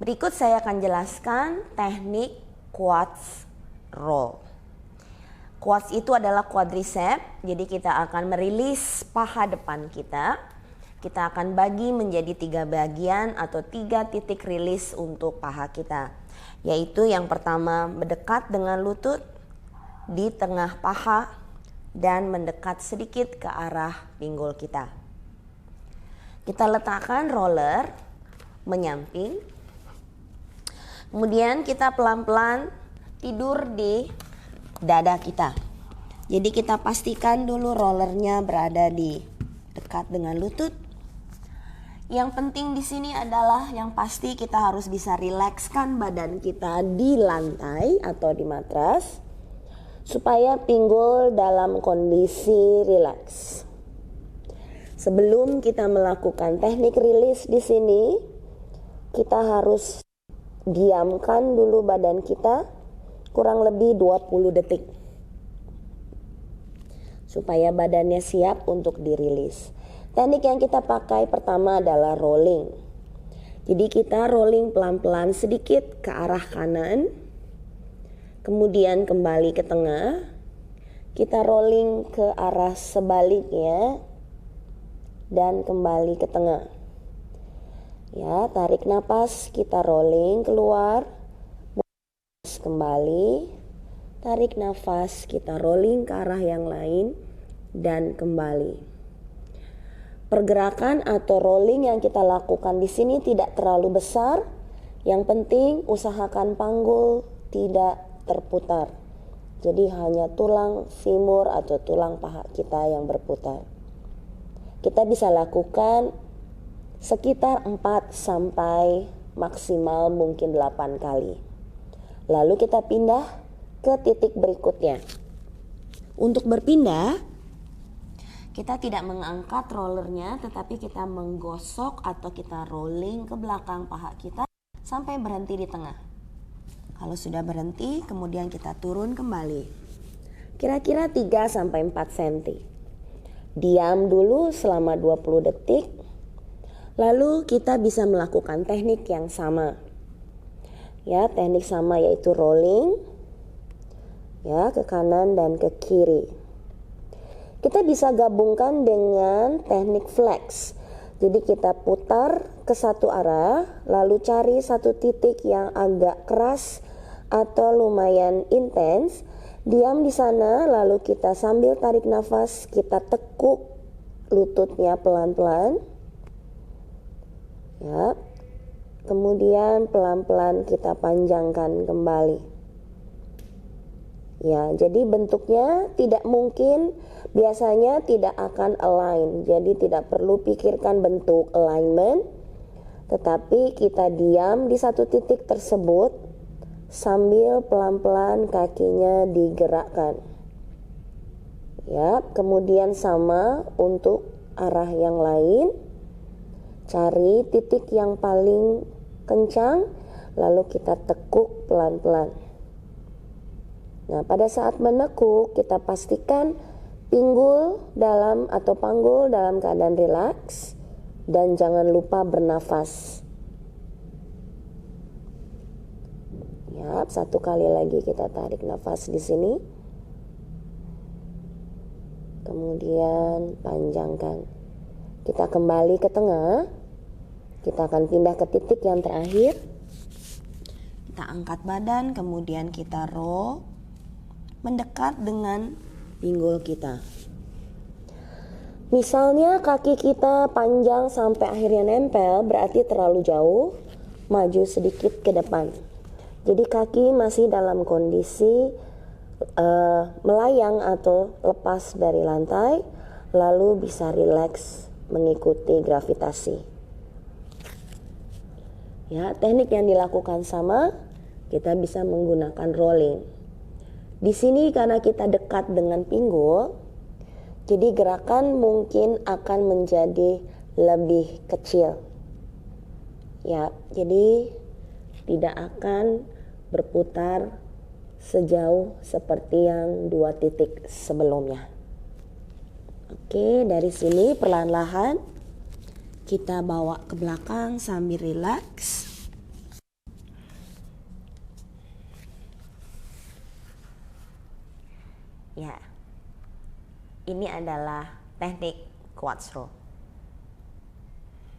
Berikut saya akan jelaskan teknik quads roll. Quads itu adalah quadricep, jadi kita akan merilis paha depan kita. Kita akan bagi menjadi 3 bagian atau 3 titik rilis untuk paha kita. Yaitu yang pertama mendekat dengan lutut, di tengah paha, dan mendekat sedikit ke arah pinggul kita. Kita letakkan roller menyamping. Kemudian kita pelan-pelan tidur di dada kita. Jadi kita pastikan dulu rollernya berada di dekat dengan lutut. Yang penting di sini adalah yang pasti kita harus bisa rilekskan badan kita di lantai atau di matras supaya pinggul dalam kondisi rileks. Sebelum kita melakukan teknik rilis di sini, kita harus diamkan dulu badan kita kurang lebih 20 detik supaya badannya siap untuk dirilis. Teknik yang kita pakai pertama adalah rolling. Jadi kita rolling pelan-pelan sedikit ke arah kanan, kemudian kembali ke tengah. Kita rolling ke arah sebaliknya dan kembali ke tengah. Ya, tarik napas, kita rolling keluar, kembali, tarik nafas, kita rolling ke arah yang lain dan kembali. Pergerakan atau rolling yang kita lakukan di sini tidak terlalu besar. Yang penting usahakan panggul tidak terputar. Jadi hanya tulang femur atau tulang paha kita yang berputar. Kita bisa lakukan sekitar 4 sampai maksimal mungkin 8 kali. Lalu kita pindah ke titik berikutnya. Untuk berpindah, kita tidak mengangkat rollernya, tetapi kita menggosok atau kita rolling ke belakang paha kita sampai berhenti di tengah. Kalau sudah berhenti, kemudian kita turun kembali. Kira-kira 3 sampai 4 cm. Diam dulu selama 20 detik. Lalu kita bisa melakukan teknik yang sama. Ya, teknik sama yaitu rolling. Ya, ke kanan dan ke kiri. Kita bisa gabungkan dengan teknik flex. Jadi kita putar ke satu arah, lalu cari satu titik yang agak keras atau lumayan intens. Diam di sana, lalu kita sambil tarik nafas, kita tekuk lututnya pelan-pelan. Ya, kemudian pelan-pelan kita panjangkan kembali. Ya, jadi bentuknya tidak mungkin, biasanya tidak akan align. Jadi tidak perlu pikirkan bentuk alignment, tetapi kita diam di satu titik tersebut sambil pelan-pelan kakinya digerakkan. Ya, kemudian sama untuk arah yang lain. Cari titik yang paling kencang, lalu kita tekuk pelan-pelan. Nah, pada saat menekuk, kita pastikan pinggul dalam atau panggul dalam keadaan rileks dan jangan lupa bernafas. Ya, satu kali lagi kita tarik nafas di sini. Kemudian panjangkan. Kita kembali ke tengah. Kita akan pindah ke titik yang terakhir. Kita angkat badan, kemudian kita roll mendekat dengan pinggul kita. Misalnya kaki kita panjang sampai akhirnya nempel, berarti terlalu jauh. Maju sedikit ke depan. Jadi kaki masih dalam kondisi melayang atau lepas dari lantai, lalu bisa rileks mengikuti gravitasi. Ya, teknik yang dilakukan sama, kita bisa menggunakan rolling. Di sini karena kita dekat dengan pinggul, jadi gerakan mungkin akan menjadi lebih kecil. Ya, jadi tidak akan berputar sejauh seperti yang 2 titik sebelumnya. Oke, dari sini perlahan-lahan kita bawa ke belakang sambil rileks. Ya, ini adalah teknik quattro.